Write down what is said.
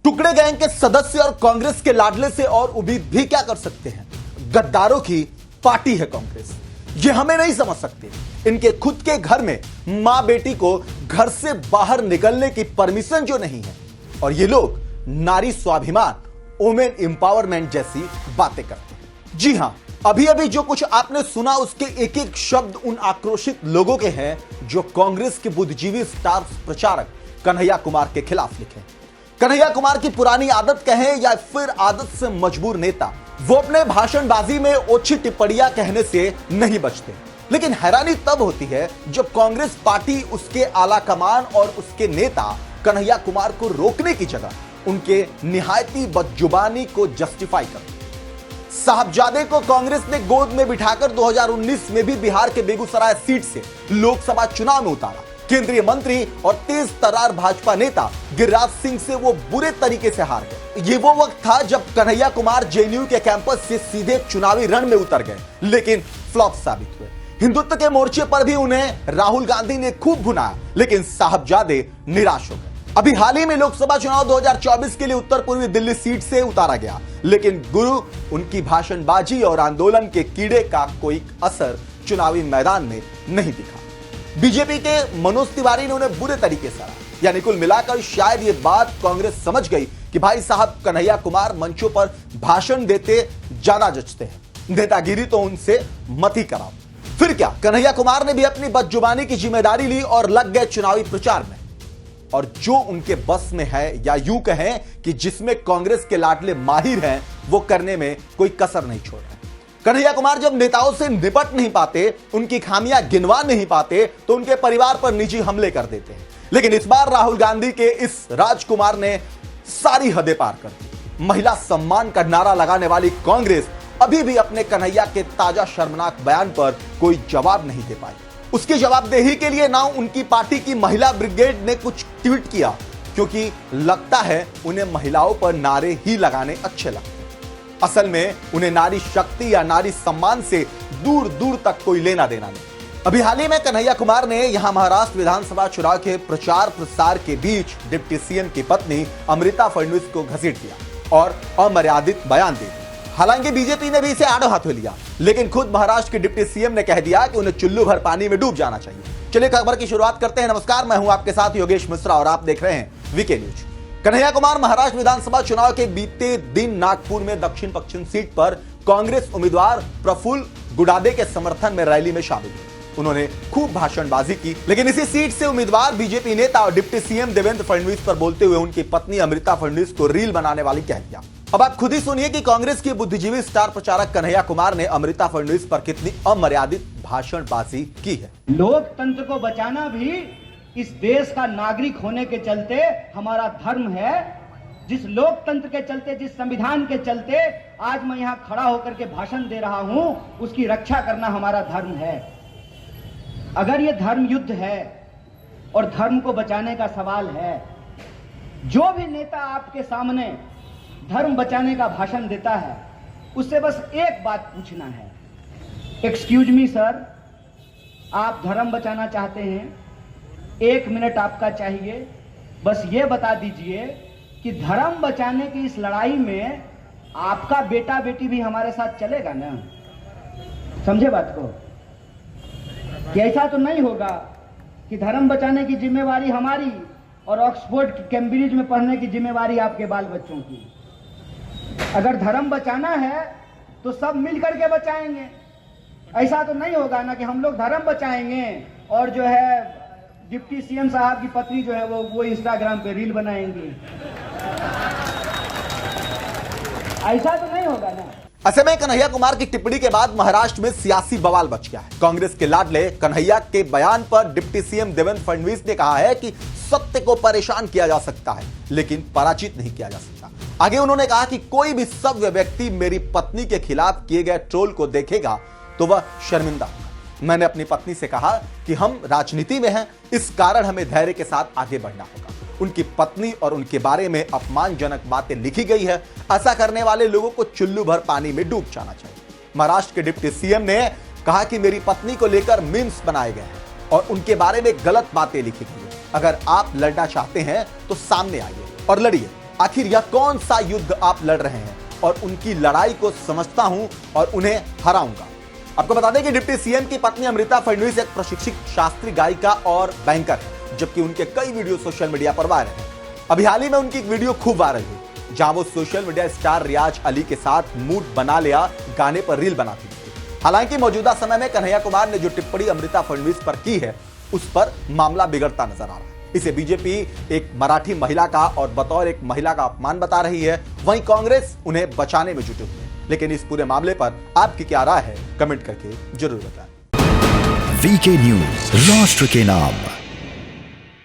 टुकड़े गैंग के सदस्य और कांग्रेस के लाडले से और उम्मीद भी क्या कर सकते हैं। गद्दारों की पार्टी है कांग्रेस, ये हमें नहीं समझ सकते। इनके खुद के घर में मां बेटी को घर से बाहर निकलने की परमिशन जो नहीं है, और ये लोग नारी स्वाभिमान, वुमेन एम्पावरमेंट जैसी बातें करते हैं। जी हां, अभी अभी जो कुछ आपने सुना उसके एक एक शब्द उन आक्रोशित लोगों के हैं जो कांग्रेस के बुद्धिजीवी स्टार प्रचारक कन्हैया कुमार के खिलाफ लिखे। कन्हैया कुमार की पुरानी आदत कहें या फिर आदत से मजबूर नेता, वो अपने भाषणबाजी में ओछी टिप्पणियां कहने से नहीं बचते। लेकिन हैरानी तब होती है जब कांग्रेस पार्टी, उसके आला कमान और उसके नेता कन्हैया कुमार को रोकने की जगह उनके निहायती बदजुबानी को जस्टिफाई करते। साहबजादे को कांग्रेस ने गोद में बिठाकर 2019 में भी बिहार के बेगूसराय सीट से लोकसभा चुनाव में उतारा। केंद्रीय मंत्री और तेज तर्रार भाजपा नेता गिरिराज सिंह से वो बुरे तरीके से हार गए। ये वो वक्त था जब कन्हैया कुमार जेएनयू के कैंपस से सीधे चुनावी रण में उतर गए, लेकिन फ्लॉप साबित हुए। हिंदुत्व के मोर्चे पर भी उन्हें राहुल गांधी ने खूब भुनाया, लेकिन साहबजादे निराश हो गए। अभी हाल ही में लोकसभा चुनाव 2024 के लिए उत्तर पूर्वी दिल्ली सीट से उतारा गया, लेकिन गुरु उनकी भाषणबाजी और आंदोलन के कीड़े का कोई असर चुनावी मैदान में नहीं दिखा। बीजेपी के मनोज तिवारी ने उन्हें बुरे तरीके से हराया। यानी कुल मिलाकर शायद ये बात कांग्रेस समझ गई कि भाई साहब कन्हैया कुमार मंचों पर भाषण देते ज्यादा जचते हैं, नेतागिरी तो उनसे मत ही कराओ। फिर क्या, कन्हैया कुमार ने भी अपनी बदजुबानी की जिम्मेदारी ली और लग गए चुनावी प्रचार में। और जो उनके बस में है, या यूं कहें कि जिसमें कांग्रेस के लाडले माहिर हैं, वो करने में कोई कसर नहीं छोड़ रहे। कन्हैया कुमार जब नेताओं से निपट नहीं पाते, उनकी खामियां गिनवा नहीं पाते, तो उनके परिवार पर निजी हमले कर देते हैं। लेकिन इस बार राहुल गांधी के इस राजकुमार ने सारी हदें पार कर दी। महिला सम्मान का नारा लगाने वाली कांग्रेस अभी भी अपने कन्हैया के ताजा शर्मनाक बयान पर कोई जवाब नहीं दे पाई। उसकी जवाबदेही के लिए ना उनकी पार्टी की महिला ब्रिगेड ने कुछ ट्वीट किया, क्योंकि लगता है उन्हें महिलाओं पर नारे ही लगाने अच्छे लगते हैं। असल में उन्हें नारी शक्ति या नारी सम्मान से दूर दूर तक कोई लेना देना नहीं। अभी हाल ही में कन्हैया कुमार ने यहां महाराष्ट्र विधानसभा चुनाव के प्रचार प्रसार के बीच डिप्टी सीएम की पत्नी अमृता फडणवीस को घसीट दिया और अमर्यादित बयान दे दिया। हालांकि बीजेपी ने भी इसे आड़े हाथों लिया, लेकिन खुद महाराष्ट्र के डिप्टी सीएम ने कह दिया कि उन्हें चुल्लू भर पानी में डूब जाना चाहिए। चलिए खबर की शुरुआत करते हैं। नमस्कार, मैं हूं आपके साथ योगेश मिश्रा और आप देख रहे हैं वीके न्यूज। कन्हैया कुमार महाराष्ट्र विधानसभा चुनाव के बीते दिन नागपुर में दक्षिण पश्चिम सीट पर कांग्रेस उम्मीदवार प्रफुल्ल गुडादे के समर्थन में रैली में शामिल हुए। उन्होंने खूब भाषणबाजी की, लेकिन इसी सीट से उम्मीदवार बीजेपी नेता और डिप्टी सीएम देवेंद्र फडणवीस पर बोलते हुए उनकी पत्नी अमृता फडणवीस को रील बनाने वाली कह दिया। अब आप खुद ही सुनिए कि कांग्रेस के बुद्धिजीवी स्टार प्रचारक कन्हैया कुमार ने अमृता फडणवीस पर कितनी अमर्यादित भाषणबाजी की है। लोकतंत्र को बचाना भी इस देश का नागरिक होने के चलते हमारा धर्म है। जिस लोकतंत्र के चलते, जिस संविधान के चलते आज मैं यहाँ खड़ा होकर के भाषण दे रहा हूँ, उसकी रक्षा करना हमारा धर्म है। अगर ये धर्म युद्ध है और धर्म को बचाने का सवाल है, जो भी नेता आपके सामने धर्म बचाने का भाषण देता है, उससे बस एक बात पूछना है, एक्सक्यूज मी सर, आप धर्म बचाना चाहते हैं, 1 मिनट आपका चाहिए, बस ये बता दीजिए कि धर्म बचाने की इस लड़ाई में आपका बेटा बेटी भी हमारे साथ चलेगा ना? समझे बात को? कि ऐसा तो नहीं होगा कि धर्म बचाने की जिम्मेवारी हमारी और ऑक्सफोर्ड कैम्ब्रिज में पढ़ने की जिम्मेवारी आपके बाल बच्चों की। अगर धर्म बचाना है तो सब मिलकर के बचाएंगे। ऐसा तो नहीं होगा ना कि हम लोग धर्म बचाएंगे और जो है डिप्टी सीएम साहब की पत्नी जो है वो इंस्टाग्राम पे रील बनाएंगी। ऐसा तो नहीं होगा ना। ऐसे में कन्हैया कुमार की टिप्पणी के बाद महाराष्ट्र में सियासी बवाल मच गया है। कांग्रेस के लाडले कन्हैया के बयान पर डिप्टी सीएम देवेंद्र फडणवीस ने कहा है कि सत्य को परेशान किया जा सकता है, लेकिन पराजित नहीं किया जा सकता। आगे उन्होंने कहा कि कोई भी सभ्य व्यक्ति मेरी पत्नी के खिलाफ किए गए ट्रोल को देखेगा तो वह शर्मिंदा होगा। मैंने अपनी पत्नी से कहा कि हम राजनीति में हैं, इस कारण हमें धैर्य के साथ आगे बढ़ना होगा। उनकी पत्नी और उनके बारे में अपमानजनक बातें लिखी गई है। ऐसा करने वाले लोगों को चुल्लू भर पानी में डूब जाना चाहिए। महाराष्ट्र के डिप्टी सीएम ने कहा कि मेरी पत्नी को लेकर मीम्स बनाए गए हैं और उनके बारे में गलत बातें लिखी गई है। अगर आप लड़ना चाहते हैं तो सामने आइए और लड़िए। आखिर यह कौन सा युद्ध आप लड़ रहे हैं, और उनकी लड़ाई को समझता हूं और उन्हें हराऊंगा। आपको बता दें कि डिप्टी सीएम की पत्नी अमृता फडणवीस एक प्रशिक्षित शास्त्रीय गायिका और बैंकर है, जबकि उनके कई वीडियो सोशल मीडिया पर वायरल हैं। अभी हाल ही में उनकी एक वीडियो खूब वायरल हुई, जहां वो सोशल मीडिया स्टार रियाज अली के साथ मूड बना लिया गाने पर रील बनाती थी। हालांकि मौजूदा समय में कन्हैया कुमार ने जो टिप्पणी अमृता फडणवीस पर की है, उस पर मामला बिगड़ता नजर आ रहा है। इसे बीजेपी एक मराठी महिला का और बतौर एक महिला का अपमान बता रही है, वहीं कांग्रेस उन्हें बचाने में जुटी हुई है। लेकिन इस पूरे मामले पर आपकी क्या राय है, कमेंट करके जरूर बताएं। वीके न्यूज, राष्ट्र के नाम।